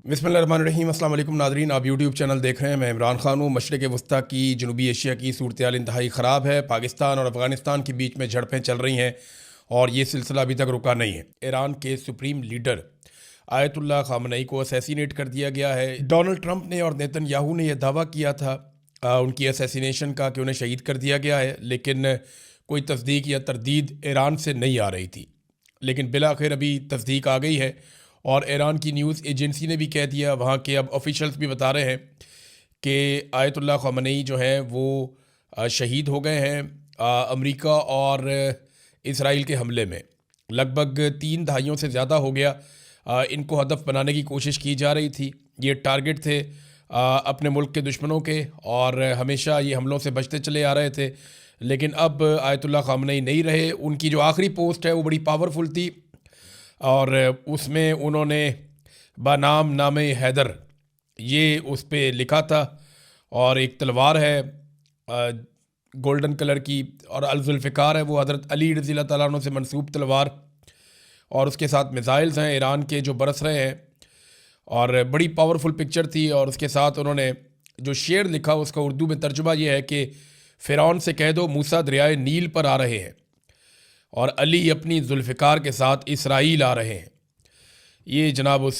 बिस्मिल्लाहिर्रहमानिर्रहीम। अस्सलाम वालेकुम नाज़रीन, आप यूट्यूब चैनल देख रहे हैं। मैं इमरान खान हूँ। मशरिक़ वस्ता की जनूबी एशिया की सूरत इंतहाई ख़राब है। पाकिस्तान और अफ़गानिस्तान के बीच में झड़पें चल रही हैं और ये सिलसिला अभी तक रुका नहीं है। ईरान के सुप्रीम लीडर आयतुल्लाह ख़ामनई को असैसिनेट कर दिया गया है। डोनाल्ड ट्रंप ने और नेतन्याहू ने यह दावा किया था उनकी असैसिनेशन का कि उन्हें शहीद कर दिया गया है, लेकिन कोई तस्दीक या तरदीद ईरान से नहीं आ रही थी। लेकिन बिलाखिर अभी तस्दीक आ गई है और ईरान की न्यूज़ एजेंसी ने भी कह दिया, वहाँ के अब ऑफिशियल्स भी बता रहे हैं कि आयतुल्लाह ख़ामनई जो है वो शहीद हो गए हैं अमेरिका और इसराइल के हमले में। लगभग 3 दहाइयों से ज़्यादा हो गया इनको हदफ बनाने की कोशिश की जा रही थी। ये टारगेट थे अपने मुल्क के दुश्मनों के और हमेशा ये हमलों से बचते चले आ रहे थे। लेकिन अब आयतुल्लाह ख़ामनई नहीं रहे। उनकी जो आखिरी पोस्ट है वो बड़ी पावरफुल थी और उसमें उन्होंने बनाम नाम हैदर ये उस पर लिखा था और एक तलवार है गोल्डन कलर की और अल-जुल्फ़िकार है, वो हज़रत अली रज़ी अल्लाह तआला अन्हु से मंसूब तलवार, और उसके साथ मिसाइल्स हैं ईरान के जो बरस रहे हैं और बड़ी पावरफुल पिक्चर थी। और उसके साथ उन्होंने जो शेर लिखा उसका उर्दू में तर्जुमा ये है कि फ़िरौन से कह दो मूसा दरियाए नील पर आ रहे हैं और अली अपनी जुल्फ़िकार के साथ इसराइल आ रहे हैं। ये जनाब उस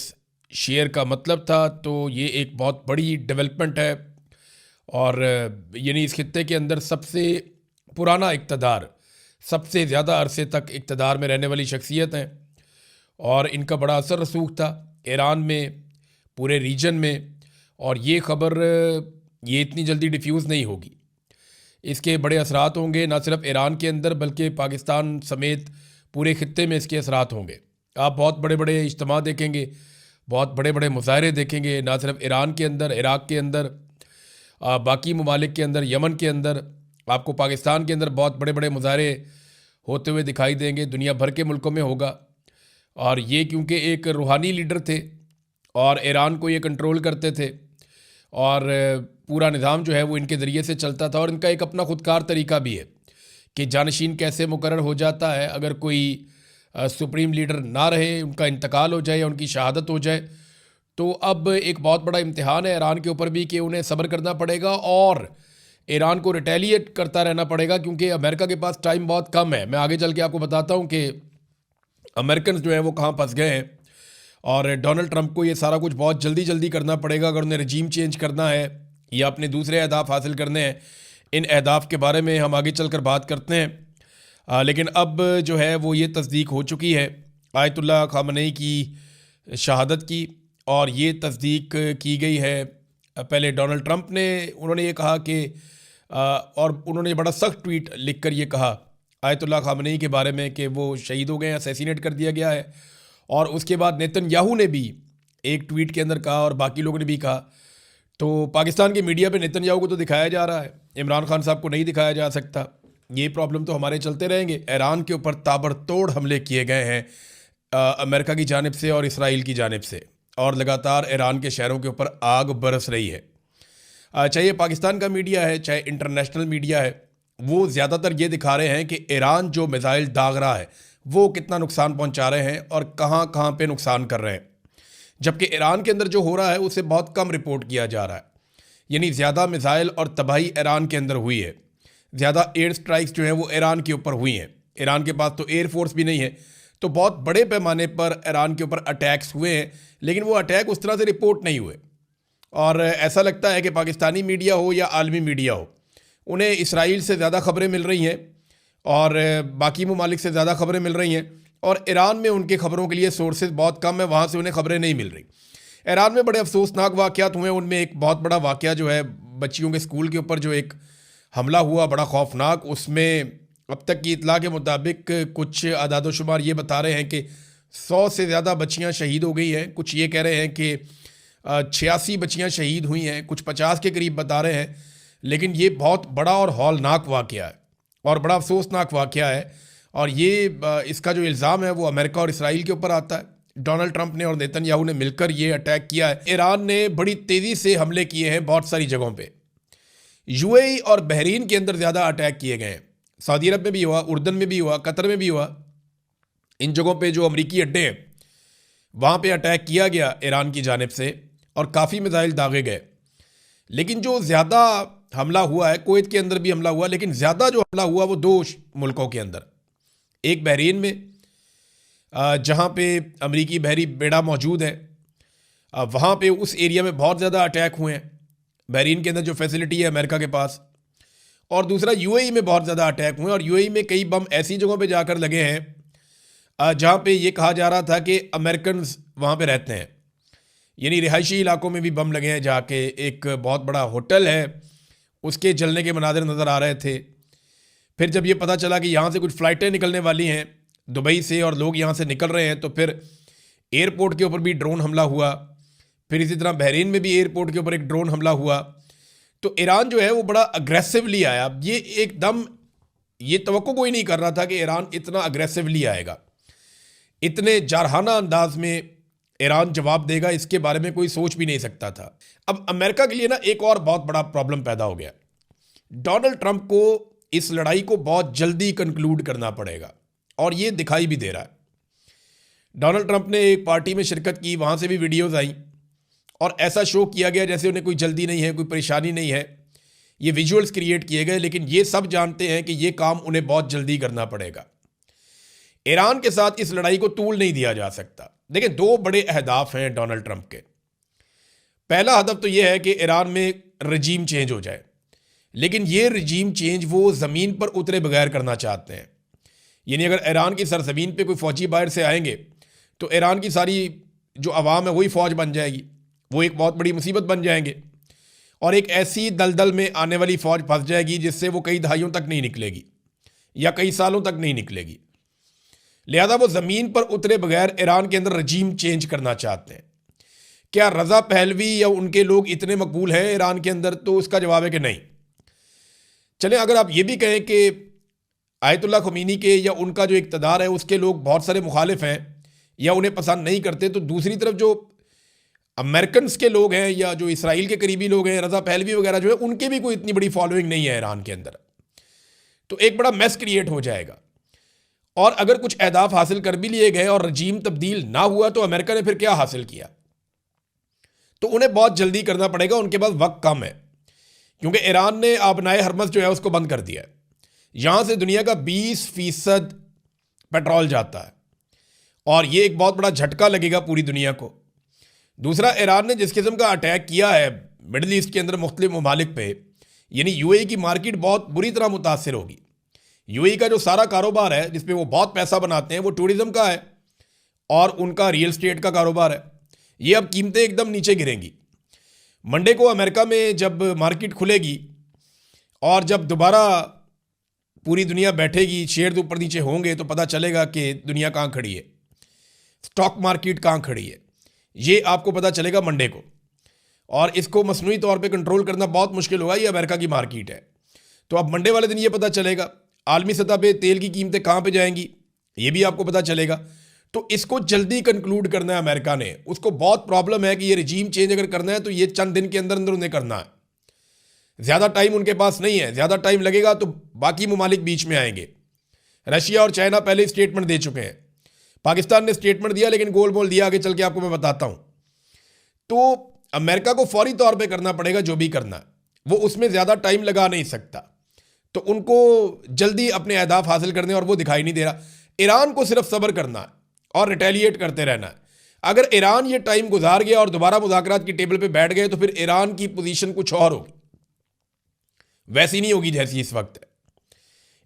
शेर का मतलब था। तो ये एक बहुत बड़ी डेवलपमेंट है और यानी इस खित्ते के अंदर सबसे पुराना इक़्तिदार, सबसे ज़्यादा अरसे तक इक़्तिदार में रहने वाली शख्सियत हैं और इनका बड़ा असर रसूख था ईरान में, पूरे रीजन में। और ये ख़बर ये इतनी जल्दी डिफ्यूज़ नहीं होगी, इसके बड़े असरात होंगे ना सिर्फ ईरान के अंदर बल्कि पाकिस्तान समेत पूरे खित्ते में इसके असरात होंगे। आप बहुत बड़े बड़े इज्तिमा देखेंगे, बहुत बड़े बड़े मुज़ाहरे देखेंगे, ना सिर्फ ईरान के अंदर, इराक़ के अंदर, बाकी ममालिक के अंदर, यमन के अंदर, आपको पाकिस्तान के अंदर बहुत बड़े बड़े मुज़ाहरे होते हुए दिखाई देंगे। दुनिया भर के मुल्कों में होगा। और ये क्योंकि एक रूहानी लीडर थे और ईरान को ये कंट्रोल करते थे और पूरा निज़ाम जो है वो इनके ज़रिए से चलता था और इनका एक अपना ख़ुदकार तरीका भी है कि जानशीन कैसे मुकर्रर हो जाता है। अगर कोई सुप्रीम लीडर ना रहे, उनका इंतकाल हो जाए या उनकी शहादत हो जाए, तो अब एक बहुत बड़ा इम्तिहान है ईरान के ऊपर भी कि उन्हें सब्र करना पड़ेगा और ईरान को रिटेलिएट करता रहना पड़ेगा, क्योंकि अमेरिका के पास टाइम बहुत कम है। मैं आगे चल के आपको बताता हूँ कि अमेरिकन जो हैं वो कहाँ फंस गए हैं और डोनाल्ड ट्रंप को ये सारा कुछ बहुत जल्दी जल्दी करना पड़ेगा अगर उन्हें रजीम चेंज करना है या अपने दूसरे अहदाफ हासिल करने हैं। इन अहदाफ के बारे में हम आगे चलकर बात करते हैं। लेकिन अब जो है वो ये तस्दीक हो चुकी है आयतुल्लाह ख़ामनई की शहादत की, और ये तस्दीक की गई है। पहले डोनाल्ड ट्रंप ने, उन्होंने ये कहा कि और उन्होंने बड़ा सख्त ट्वीट लिख कर ये कहा आयतुल्लाह ख़ामनई के बारे में कि वो शहीद हो गए हैं, असैसिनेट कर दिया गया है। और उसके बाद नेतन्याहू ने भी एक ट्वीट के अंदर कहा और बाकी लोगों ने भी कहा। तो पाकिस्तान के मीडिया पे नेतन्याहू को तो दिखाया जा रहा है, इमरान खान साहब को नहीं दिखाया जा सकता। ये प्रॉब्लम तो हमारे चलते रहेंगे। ईरान के ऊपर ताबड़तोड़ हमले किए गए हैं अमेरिका की जानिब से और इसराइल की जानिब से, और लगातार ईरान के शहरों के ऊपर आग बरस रही है। चाहे पाकिस्तान का मीडिया है चाहे इंटरनेशनल मीडिया है, वो ज़्यादातर ये दिखा रहे हैं कि ईरान जो मिसाइल दाग रहा है वो कितना नुकसान पहुंचा रहे हैं और कहां कहां पे नुकसान कर रहे हैं, जबकि ईरान के अंदर जो हो रहा है उसे बहुत कम रिपोर्ट किया जा रहा है। यानी ज़्यादा मिसाइल और तबाही ईरान के अंदर हुई है, ज़्यादा एयर स्ट्राइक्स जो हैं वो ईरान के ऊपर हुई हैं। ईरान के पास तो एयरफोर्स भी नहीं है, तो बहुत बड़े पैमाने पर ईरान के ऊपर अटैक्स हुए हैं, लेकिन वो अटैक उस तरह से रिपोर्ट नहीं हुए। और ऐसा लगता है कि पाकिस्तानी मीडिया हो या आलमी मीडिया हो, उन्हें इसराइल से ज़्यादा ख़बरें मिल रही हैं और बाकी ममालिक से ज़्यादा ख़बरें मिल रही हैं, और ईरान में उनके ख़बरों के लिए सोर्सेज बहुत कम है, वहाँ से उन्हें ख़बरें नहीं मिल रही। ईरान में बड़े अफसोसनाक वाक़यात हुए। उनमें एक बहुत बड़ा वाक़या जो है बच्चियों के स्कूल के ऊपर जो एक हमला हुआ, बड़ा खौफनाक, उसमें अब तक की इतला के मुताबिक कुछ आदादोशुमार ये बता रहे हैं कि 100 से ज़्यादा बच्चियाँ शहीद हो गई हैं। कुछ ये कह रहे हैं कि 86 बच्चियाँ शहीद हुई हैं, कुछ 50 के करीब बता रहे हैं। लेकिन ये बहुत बड़ा और हौलनाक वाक़या है और बड़ा अफसोसनाक वाक़या है, और ये इसका जो इल्ज़ाम है वो अमेरिका और इसराइल के ऊपर आता है। डोनाल्ड ट्रंप ने और नेतन्याहू ने मिलकर ये अटैक किया है। ईरान ने बड़ी तेज़ी से हमले किए हैं बहुत सारी जगहों पे। यूएई और बहरीन के अंदर ज़्यादा अटैक किए गए हैं, सऊदी अरब में भी हुआ, उर्दन में भी हुआ, कतर में भी हुआ। इन जगहों पे जो अमरीकी अड्डे हैं वहाँ पे अटैक किया गया ईरान की जानिब से और काफ़ी मिसाइल दागे गए। लेकिन जो ज़्यादा हमला हुआ है, कुवैत के अंदर भी हमला हुआ, लेकिन ज़्यादा जो हमला हुआ वो दो मुल्कों के अंदर। एक बहरीन में, जहाँ पे अमरीकी बहरी बेड़ा मौजूद है, वहाँ पे उस एरिया में बहुत ज़्यादा अटैक हुए हैं, बहरीन के अंदर जो फैसिलिटी है अमेरिका के पास। और दूसरा यूएई में बहुत ज़्यादा अटैक हुए, और यूएई में कई बम ऐसी जगहों पे जाकर लगे हैं जहाँ पे ये कहा जा रहा था कि अमेरिकन वहाँ पे रहते हैं, यानी रिहायशी इलाकों में भी बम लगे हैं जाके। एक बहुत बड़ा होटल है, उसके जलने के मनाज़िर नज़र आ रहे थे। फिर जब ये पता चला कि यहाँ से कुछ फ़्लाइटें निकलने वाली हैं दुबई से और लोग यहाँ से निकल रहे हैं, तो फिर एयरपोर्ट के ऊपर भी ड्रोन हमला हुआ। फिर इसी तरह बहरीन में भी एयरपोर्ट के ऊपर एक ड्रोन हमला हुआ। तो ईरान जो है वो बड़ा अग्रेसिवली आया। ये एकदम ये तवक्को कोई नहीं कर रहा था कि ईरान इतना अग्रेसिवली आएगा, इतने जारहाना अंदाज में ईरान जवाब देगा, इसके बारे में कोई सोच भी नहीं सकता था। अब अमेरिका के लिए ना एक और बहुत बड़ा प्रॉब्लम पैदा हो गया। डोनाल्ड ट्रंप को इस लड़ाई को बहुत जल्दी कंक्लूड करना पड़ेगा, और ये दिखाई भी दे रहा है। डोनाल्ड ट्रंप ने एक पार्टी में शिरकत की, वहाँ से भी वीडियोज़ आई और ऐसा शो किया गया जैसे उन्हें कोई जल्दी नहीं है, कोई परेशानी नहीं है। ये विजुअल्स क्रिएट किए गए, लेकिन ये सब जानते हैं कि ये काम उन्हें बहुत जल्दी करना पड़ेगा। ईरान के साथ इस लड़ाई को तूल नहीं दिया जा सकता। देखिए, दो बड़े अहदाफ हैं डोनाल्ड ट्रंप के। पहला हदफ तो यह है कि ईरान में रजीम चेंज हो जाए, लेकिन ये रजीम चेंज वो ज़मीन पर उतरे बगैर करना चाहते हैं। यानी अगर ईरान की सरजमीन पे कोई फ़ौजी बाहर से आएंगे तो ईरान की सारी जो अवाम है वही फ़ौज बन जाएगी, वो एक बहुत बड़ी मुसीबत बन जाएंगे, और एक ऐसी दलदल में आने वाली फ़ौज फंस जाएगी जिससे वो कई दहाइयों तक नहीं निकलेगी या कई सालों तक नहीं निकलेगी। लिहाजा वो ज़मीन पर उतरे बगैर ईरान के अंदर रजीम चेंज करना चाहते हैं। क्या रज़ा पहलवी या उनके लोग इतने मकबूल हैं ईरान के अंदर? तो उसका जवाब है कि नहीं। चलें, अगर आप ये भी कहें कि आयतुल्लाह ख़ुमैनी के या उनका जो इक़्तिदार है उसके लोग बहुत सारे मुखालिफ हैं या उन्हें पसंद नहीं करते, तो दूसरी तरफ जो अमेरिकन के लोग हैं या जो इसराइल के करीबी लोग हैं, रज़ा पहलवी वगैरह जो है, उनके भी कोई इतनी बड़ी फॉलोइंग नहीं है ईरान के अंदर। तो एक बड़ा मैस क्रिएट हो जाएगा। और अगर कुछ अहदाफ हासिल कर भी लिए गए और रजीम तब्दील ना हुआ तो अमेरिका ने फिर क्या हासिल किया? तो उन्हें बहुत जल्दी करना पड़ेगा, उनके पास वक्त कम है, क्योंकि ईरान ने आबनाए हरमज़ जो है उसको बंद कर दिया है। यहाँ से दुनिया का 20% पेट्रोल जाता है, और ये एक बहुत बड़ा झटका लगेगा पूरी दुनिया को। दूसरा, ईरान ने जिस किस्म का अटैक किया है मिडल ईस्ट के अंदर मुख्तलिफ ममालिक पे, यानी यूएई की मार्केट बहुत बुरी तरह मुतासर होगी। यूएई का जो सारा कारोबार है जिसपे वो बहुत पैसा बनाते हैं वो टूरिज्म का है और उनका रियल स्टेट का कारोबार है। ये अब कीमतें एकदम नीचे गिरेंगी। मंडे को अमेरिका में जब मार्केट खुलेगी और जब दोबारा पूरी दुनिया बैठेगी, शेयर ऊपर नीचे होंगे, तो पता चलेगा कि दुनिया कहाँ खड़ी है, स्टॉक मार्केट कहाँ खड़ी है। ये आपको पता चलेगा मंडे को, और इसको मसनूई तौर पे कंट्रोल करना बहुत मुश्किल होगा। ये अमेरिका की मार्केट है, तो अब मंडे वाले दिन ये पता चलेगा। आलमी सतह पे तेल की कीमतें कहाँ पे जाएंगी ये भी आपको पता चलेगा। तो इसको जल्दी कंक्लूड करना है अमेरिका ने। उसको बहुत प्रॉब्लम है कि ये रजीम चेंज अगर करना है तो ये चंद दिन के अंदर अंदर उन्हें करना है। ज़्यादा टाइम उनके पास नहीं है, ज़्यादा टाइम लगेगा तो बाकी ममालिक बीच में आएंगे। रशिया और चाइना पहले स्टेटमेंट दे चुके हैं, पाकिस्तान ने स्टेटमेंट दिया, लेकिन गोल बोल दिया, आगे चल के आपको मैं बताता हूँ। तो अमेरिका को फौरी तौर पे करना पड़ेगा जो भी करना है, वो उसमें ज़्यादा टाइम लगा नहीं सकता। तो उनको जल्दी अपने अहदाफ हासिल करने, और वो दिखाई नहीं दे रहा। ईरान को सिर्फ सब्र करना है और रिटेलिएट करते रहना है। अगर ईरान ये टाइम गुजार गया और दोबारा मुज़ाकरात की टेबल पे बैठ गए तो फिर ईरान की पोजीशन कुछ और होगी, वैसी नहीं होगी जैसी इस वक्त है।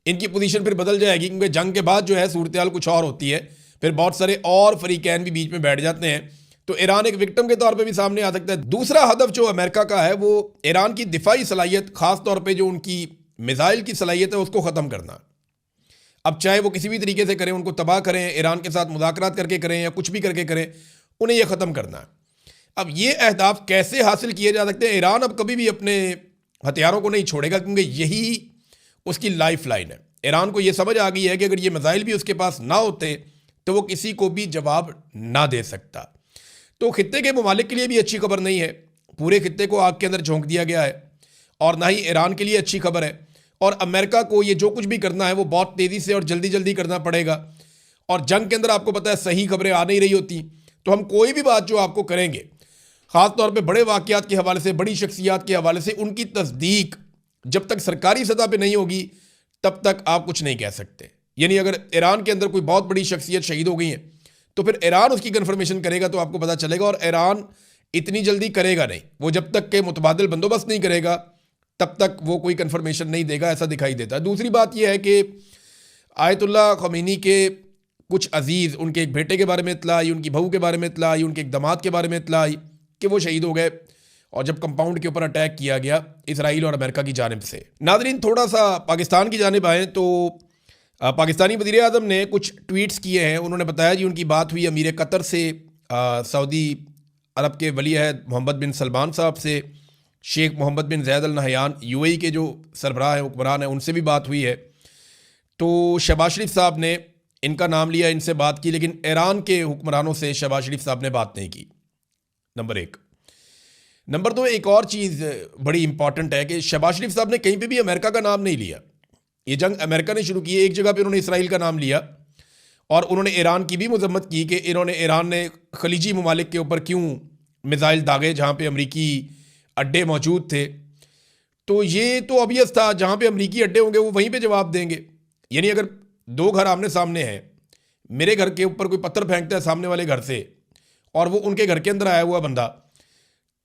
इनकी पोजीशन फिर बदल जाएगी, क्योंकि जंग के बाद जो है सूरत हाल कुछ और होती है। फिर बहुत सारे और फरीकैन भी बीच में बैठ जाते हैं, तो ईरान एक विक्टिम के तौर पे भी सामने आ सकता है। दूसरा हदफ जो अमेरिका का है वो ईरान की दिफाई सलाहियत, खास तौर पे जो उनकी मिसाइल की सलाहियत है, उसको ख़त्म करना। अब चाहे वो किसी भी तरीके से करें, उनको तबाह करें, ईरान के साथ मुज़ाकरात करके करें या कुछ भी करके करें, उन्हें यह ख़त्म करना है। अब ये अहदाफ कैसे हासिल किए जा सकते हैं? ईरान अब कभी भी अपने हथियारों को नहीं छोड़ेगा, क्योंकि यही उसकी लाइफ लाइन है। ईरान को यह समझ आ गई है कि अगर ये मिसाइल भी उसके पास ना होते तो वो किसी को भी जवाब ना दे सकता। तो खित्ते के ममालिक के लिए भी अच्छी खबर नहीं है, पूरे खित्ते को आग के अंदर झोंक दिया गया है, और ना ही ईरान के लिए अच्छी खबर है। और अमेरिका को ये जो कुछ भी करना है वो बहुत तेज़ी से और जल्दी जल्दी करना पड़ेगा। और जंग के अंदर आपको पता है सही खबरें आ नहीं रही होती, तो हम कोई भी बात जो आपको करेंगे, ख़ास तौर पे बड़े वाक़यात के हवाले से, बड़ी शख्सियात के हवाले से, उनकी तस्दीक जब तक सरकारी सतह पे नहीं होगी तब तक आप कुछ नहीं कह सकते। यानी अगर ईरान के अंदर कोई बहुत बड़ी शख्सियत शहीद हो गई है तो फिर ईरान उसकी कन्फर्मेशन करेगा तो आपको पता चलेगा, और ईरान इतनी जल्दी करेगा नहीं। वो जब तक के मुतबादिल बंदोबस्त नहीं करेगा तब तक वो कोई कन्फर्मेशन नहीं देगा, ऐसा दिखाई देता है। दूसरी बात यह है कि आयतुल्लाह ख़मीनी के कुछ अजीज़, उनके एक बेटे के बारे में इत्तला आई, उनकी बहू के बारे में इत्तला आई, उनके एक दामाद के बारे में इत्तला आई कि वो शहीद हो गए, और जब कंपाउंड के ऊपर अटैक किया गया इसराइल और अमेरिका की जानिब से। नाज़रीन, थोड़ा सा पाकिस्तान की जानिब आएँ तो पाकिस्तानी वज़ीर आज़म ने कुछ ट्वीट्स किए हैं। उन्होंने बताया जी उनकी बात हुई अमीर कतर से, सऊदी अरब के वली अहद मोहम्मद बिन सलमान साहब से, शेख मोहम्मद बिन ज़ैद अल नहयान यूएई के जो सरबराह हैं, हुक्मरान हैं, उनसे भी बात हुई है। तो शहबाज शरीफ साहब ने इनका नाम लिया, इनसे बात की, लेकिन ईरान के हुक्मरानों से शहबाज शरीफ साहब ने बात नहीं की, नंबर एक। नंबर दो, एक और चीज़ बड़ी इंपॉर्टेंट है कि शहबाज शरीफ साहब ने कहीं पे भी अमेरिका का नाम नहीं लिया। ये जंग अमेरिका ने शुरू की है, एक जगह पे उन्होंने इसराइल का नाम लिया, और उन्होंने ईरान की भी मजम्मत की कि ईरान ने खलीजी ममालिक के ऊपर क्यों मिसाइल दागे जहाँ पे अमरीकी अड्डे मौजूद थे। तो ये तो ऑब्वियस था, जहाँ पे अमरीकी अड्डे होंगे वो वहीं पे जवाब देंगे। यानी अगर दो घर आमने सामने हैं, मेरे घर के ऊपर कोई पत्थर फेंकता है सामने वाले घर से, और वो उनके घर के अंदर आया हुआ बंदा,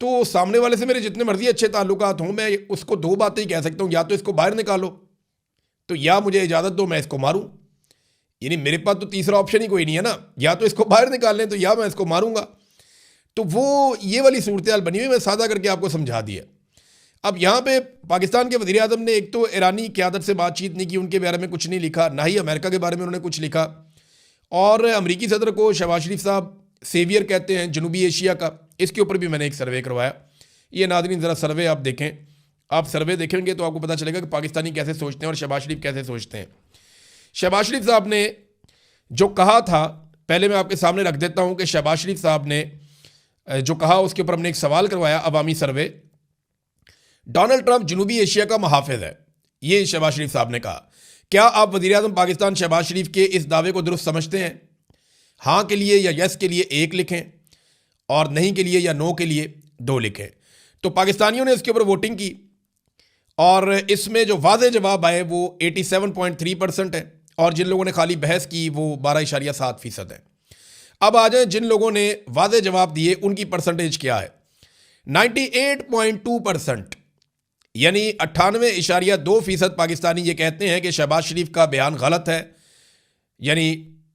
तो सामने वाले से मेरे जितने मर्जी अच्छे ताल्लुकात हों, मैं उसको दो बातें ही कह सकता हूँ, या तो इसको बाहर निकालो, तो या मुझे इजाज़त दो मैं इसको मारूं। यानी मेरे पास तो तीसरा ऑप्शन ही कोई नहीं है ना, या तो इसको बाहर निकाल लें तो या मैं इसको मारूंगा। तो वो ये वाली सूरत हाल बनी हुई, मैं सादा करके आपको समझा दिया। अब यहाँ पे पाकिस्तान के वज़ीर आज़म ने एक तो ईरानी क़यादत से बातचीत नहीं की, उनके बारे में कुछ नहीं लिखा, ना ही अमेरिका के बारे में उन्होंने कुछ लिखा, और अमरीकी सदर को शहबाज शरीफ साहब सेवियर कहते हैं जनूबी एशिया का। इसके ऊपर भी मैंने एक सर्वे करवाया। ये नाज़रीन ज़रा सर्वे आप देखें, आप सर्वे देखेंगे तो आपको पता चलेगा कि पाकिस्तानी कैसे सोचते हैं और शहबाज शरीफ कैसे सोचते हैं। शहबाज शरीफ साहब ने जो कहा था, पहले मैं आपके सामने रख देता हूं कि शहबाज शरीफ साहब ने जो कहा उसके ऊपर हमने एक सवाल करवाया अवामी सर्वे। डोनाल्ड ट्रंप जनूबी एशिया का मुहाफिज है, ये शहबाज शरीफ साहब ने कहा। क्या आप वज़ीर आज़म पाकिस्तान शहबाज शरीफ के इस दावे को दुरुस्त समझते हैं? हाँ के लिए या यस के लिए 1 लिखें, और नहीं के लिए या नो के लिए 2 लिखें। तो पाकिस्तानियों ने इसके ऊपर वोटिंग की, और इसमें जो वाज़े जवाब आए वो 87.3% है, और जिन लोगों ने खाली बहस की वो 12.7% है। अब आ जाए जिन लोगों ने वाज़े जवाब दिए उनकी परसेंटेज क्या है। 98.2%, यानी 98.2% पाकिस्तानी ये कहते हैं कि शहबाज शरीफ का बयान गलत है, यानी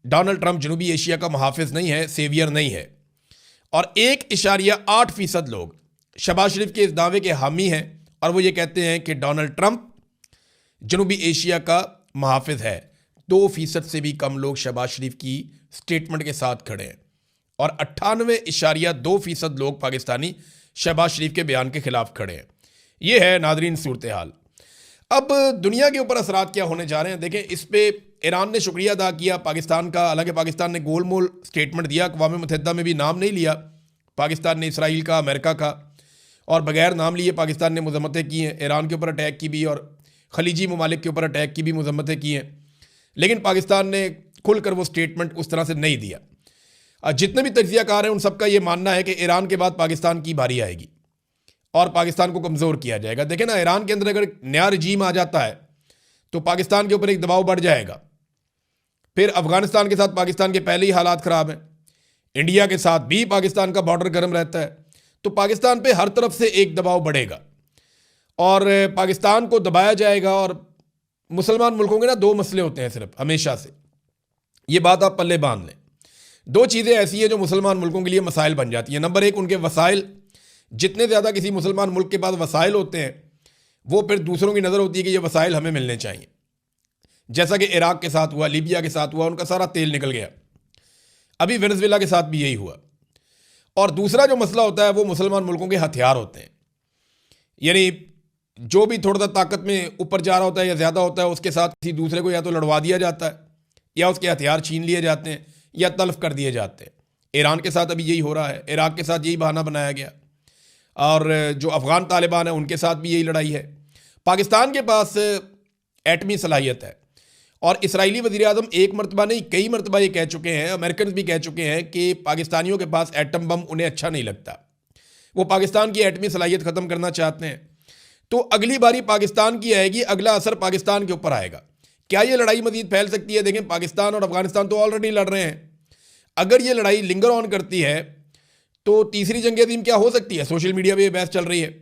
डोनाल्ड ट्रंप जनूबी एशिया का मुहाफिज नहीं है, सेवियर नहीं है। और 1.8% लोग शहबाज शरीफ के इस दावे के हामी हैं, और वो ये कहते हैं कि डोनाल्ड ट्रंप जनूबी एशिया का मुहाफिज है। 2% से भी कम लोग शहबाज शरीफ की स्टेटमेंट के साथ खड़े हैं, और 98.2% लोग पाकिस्तानी शहबाज शरीफ के बयान के खिलाफ खड़े हैं। ये है नादरीन सूरत हाल। अब दुनिया के ऊपर असरात क्या होने जा रहे हैं देखें। इस पे ईरान ने शुक्रिया अदा किया पाकिस्तान का, हालांकि पाकिस्तान ने गोल मोल स्टेटमेंट दिया, अक़वाम मुत्तहिदा में भी नाम नहीं लिया पाकिस्तान ने इसराइल का, अमेरिका का, और बगैर नाम लिए पाकिस्तान ने मजम्मतें की हैं। ईरान के ऊपर अटैक की भी और खलीजी ममालिक के ऊपर अटैक की भी मजम्मतें की हैं, लेकिन पाकिस्तान ने खुलकर वो स्टेटमेंट उस तरह से नहीं दिया। जितने भी तज्ज़ियाकार हैं उन सबका ये मानना है कि ईरान के बाद पाकिस्तान की बारी आएगी और पाकिस्तान को कमज़ोर किया जाएगा। देखें ना, ईरान के अंदर अगर नया रजीम आ जाता है तो पाकिस्तान के ऊपर एक दबाव बढ़ जाएगा। फिर अफ़गानिस्तान के साथ पाकिस्तान के पहले ही हालात ख़राब हैं, इंडिया के साथ भी पाकिस्तान का बॉर्डर गर्म रहता है, तो पाकिस्तान पे हर तरफ से एक दबाव बढ़ेगा और पाकिस्तान को दबाया जाएगा। और मुसलमान मुल्कों के ना 2 मसले होते हैं सिर्फ हमेशा से, ये बात आप पल्ले बांध लें। 2 चीज़ें ऐसी हैं जो मुसलमान मुल्कों के लिए मसाइल बन जाती हैं। नंबर 1, उनके वसाइल, जितने ज़्यादा किसी मुसलमान मुल्क के पास वसाइल होते हैं वो फिर दूसरों की नज़र होती है कि ये वसाइल हमें मिलने चाहिए, जैसा कि इराक के साथ हुआ, लीबिया के साथ हुआ, उनका सारा तेल निकल गया। अभी वेनेजुएला के साथ भी यही हुआ। और दूसरा जो मसला होता है वो मुसलमान मुल्कों के हथियार होते हैं, यानी जो भी थोड़ा सा ताकत में ऊपर जा रहा होता है या ज़्यादा होता है उसके साथ किसी दूसरे को या तो लड़वा दिया जाता है या उसके हथियार छीन लिए जाते हैं या तल्फ कर दिए जाते हैं। ईरान के साथ अभी यही हो रहा है, इराक के साथ यही बहाना बनाया गया, और जो अफ़गान तालिबान है उनके साथ भी यही लड़ाई है। पाकिस्तान के पास एटमी सलाहियत है और इसराइली वज़ीर-ए-आज़म एक मरतबा नहीं कई मरतबा ये कह चुके हैं, अमेरिकन भी कह चुके हैं कि पाकिस्तानियों के पास एटम बम उन्हें अच्छा नहीं लगता, वो पाकिस्तान की एटमी सलाहियत ख़त्म करना चाहते हैं। तो अगली बारी पाकिस्तान की आएगी, अगला असर पाकिस्तान के ऊपर आएगा। क्या ये लड़ाई मज़ीद फैल सकती है? देखें, पाकिस्तान और अफगानिस्तान तो ऑलरेडी लड़ रहे हैं। अगर ये लड़ाई लिंगर ऑन करती है तो तीसरी जंग अज़ीम क्या हो सकती है? सोशल मीडिया पे ये बहस चल रही है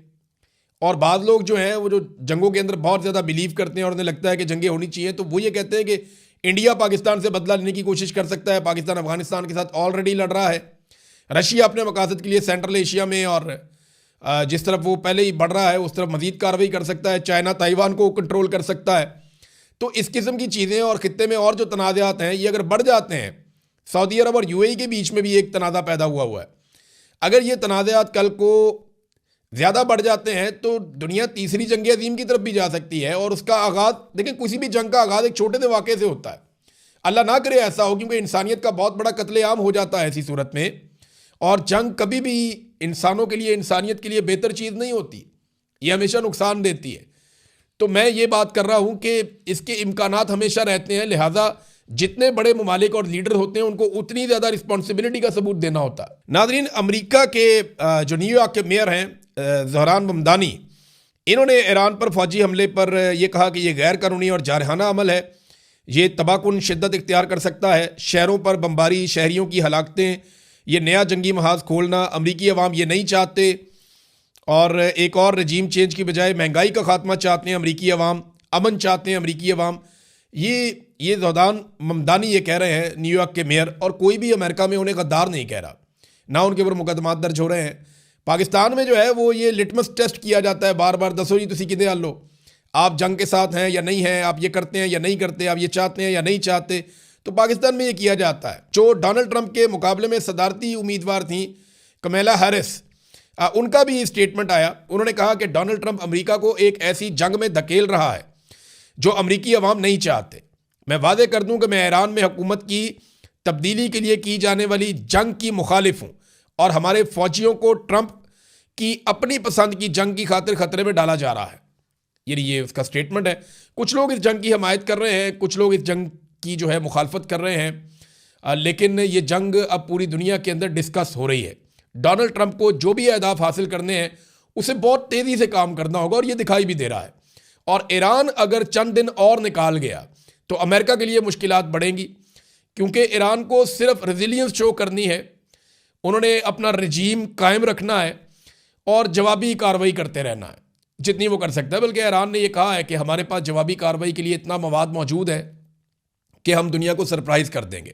और बाद लोग जो हैं वो जो जंगों के अंदर बहुत ज़्यादा बिलीव करते हैं और उन्हें लगता है कि जंगें होनी चाहिए, तो वो ये कहते हैं कि इंडिया पाकिस्तान से बदला लेने की कोशिश कर सकता है। पाकिस्तान अफगानिस्तान के साथ ऑलरेडी लड़ रहा है। रशिया अपने मकासद के लिए सेंट्रल एशिया में और जिस तरफ वो पहले ही बढ़ रहा है उस तरफ मजीद कार्रवाई कर सकता है। चाइना ताइवान को कंट्रोल कर सकता है। तो इस किस्म की चीज़ें और ख़ित्ते में और जो तनाज़ात हैं ये अगर बढ़ जाते हैं, सऊदी अरब और यूएई के बीच में भी एक तनाज़ा पैदा हुआ है। अगर ये तनाज़ात कल को ज़्यादा बढ़ जाते हैं तो दुनिया तीसरी जंग अज़ीम की तरफ भी जा सकती है। और उसका आगाज़ देखें, किसी भी जंग का आगाज़ एक छोटे से वाक़े से होता है। अल्लाह ना करे ऐसा हो, क्योंकि इंसानियत का बहुत बड़ा कत्लेआम हो जाता है ऐसी सूरत में। और जंग कभी भी इंसानों के लिए, इंसानियत के लिए बेहतर चीज़ नहीं होती, ये हमेशा नुकसान देती है। तो मैं ये बात कर रहा हूँ कि इसके इम्कानात हमेशा रहते हैं, लिहाजा जितने बड़े ममालिक और लीडर होते हैं उनको उतनी ज़्यादा रिस्पॉन्सिबिलिटी का सबूत देना होता है। नाज़रीन, अमेरिका के जो न्यूयॉर्क के मेयर हैं ज़हरान ममदानी, इन्होंने ईरान पर फौजी हमले पर यह कहा कि यह गैर कानूनी और जारहाना अमल है, ये तबाहकुन शिद्दत इख्तियार कर सकता है। शहरों पर बमबारी, शहरियों की हलाकतें, ये नया जंगी महाज खोलना अमरीकी अवाम ये नहीं चाहते। और एक और रजीम चेंज की बजाय महंगाई का खात्मा चाहते हैं अमरीकी अवाम, अमन चाहते हैं अमरीकी अवाम। ये ज़हरान ममदानी ये कह रहे हैं, न्यूयॉर्क के मेयर, और कोई भी अमेरिका में उन्हें गद्दार नहीं कह रहा, ना उनके ऊपर मुकदमात दर्ज हो रहे हैं। पाकिस्तान में जो है वो ये लिटमस टेस्ट किया जाता है बार बार, दसो जी तुसी किदे हल लो, आप जंग के साथ हैं या नहीं हैं, आप ये करते हैं या नहीं करते, आप ये चाहते हैं या नहीं चाहते। तो पाकिस्तान में ये किया जाता है। जो डोनाल्ड ट्रंप के मुकाबले में सदारती उम्मीदवार थी कमला हैरिस, उनका भी स्टेटमेंट आया। उन्होंने कहा कि डोनाल्ड ट्रंप अमेरिका को एक ऐसी जंग में धकेल रहा है जो अमरीकी अवाम नहीं चाहते। मैं वादे कर दूं कि मैं ईरान में हुकूमत की तब्दीली के लिए की जाने वाली जंग की मुखालिफ हूं और हमारे फौजियों को ट्रंप की अपनी पसंद की जंग की खातिर खतरे में डाला जा रहा है। ये उसका स्टेटमेंट है। कुछ लोग इस जंग की हमायत कर रहे हैं, कुछ लोग इस जंग की जो है मुखालफत कर रहे हैं, लेकिन ये जंग अब पूरी दुनिया के अंदर डिस्कस हो रही है। डोनाल्ड ट्रंप को जो भी अहदाफ हासिल करने हैं उसे बहुत तेज़ी से काम करना होगा और ये दिखाई भी दे रहा है। और ईरान अगर चंद दिन और निकाल गया तो अमेरिका के लिए मुश्किलात बढ़ेंगी, क्योंकि ईरान को सिर्फ रेजिलियंस शो करनी है, उन्होंने अपना रजीम कायम रखना है और जवाबी कार्रवाई करते रहना है जितनी वो कर सकता है। बल्कि ईरान ने यह कहा है कि हमारे पास जवाबी कार्रवाई के लिए इतना मवाद मौजूद है कि हम दुनिया को सरप्राइज़ कर देंगे।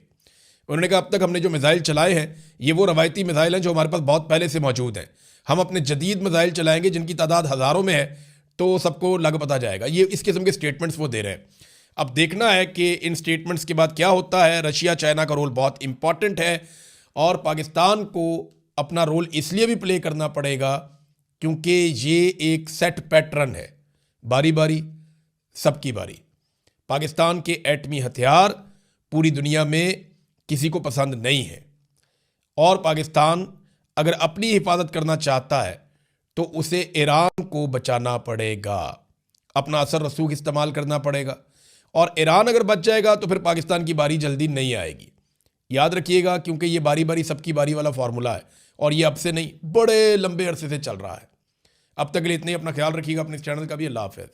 उन्होंने कहा अब तक हमने जो मिसाइल चलाए हैं ये वो रवायती मिसाइल हैं जो हमारे पास बहुत पहले से मौजूद हैं। हम अपने जदीद मिसाइल चलाएंगे जिनकी तादाद हज़ारों में है, तो सबको लग पता जाएगा। ये इस किस्म के स्टेटमेंट्स वो दे रहे हैं। अब देखना है कि इन स्टेटमेंट्स के बाद क्या होता है। रशिया चाइना का रोल बहुत इंपॉर्टेंट है और पाकिस्तान को अपना रोल इसलिए भी प्ले करना पड़ेगा क्योंकि ये एक सेट पैटर्न है, बारी बारी सबकी बारी। पाकिस्तान के एटमी हथियार पूरी दुनिया में किसी को पसंद नहीं है और पाकिस्तान अगर अपनी हिफाजत करना चाहता है तो उसे ईरान को बचाना पड़ेगा, अपना असर रसूख इस्तेमाल करना पड़ेगा। और ईरान अगर बच जाएगा तो फिर पाकिस्तान की बारी जल्दी नहीं आएगी, याद रखिएगा, क्योंकि ये बारी बारी सबकी बारी वाला फार्मूला है और ये अब से नहीं, बड़े लंबे अरसे से चल रहा है। अब तक के लिए इतना ही। अपना ख्याल रखिएगा, अपने चैनल का भी। अल्लाह हाफ़िज़।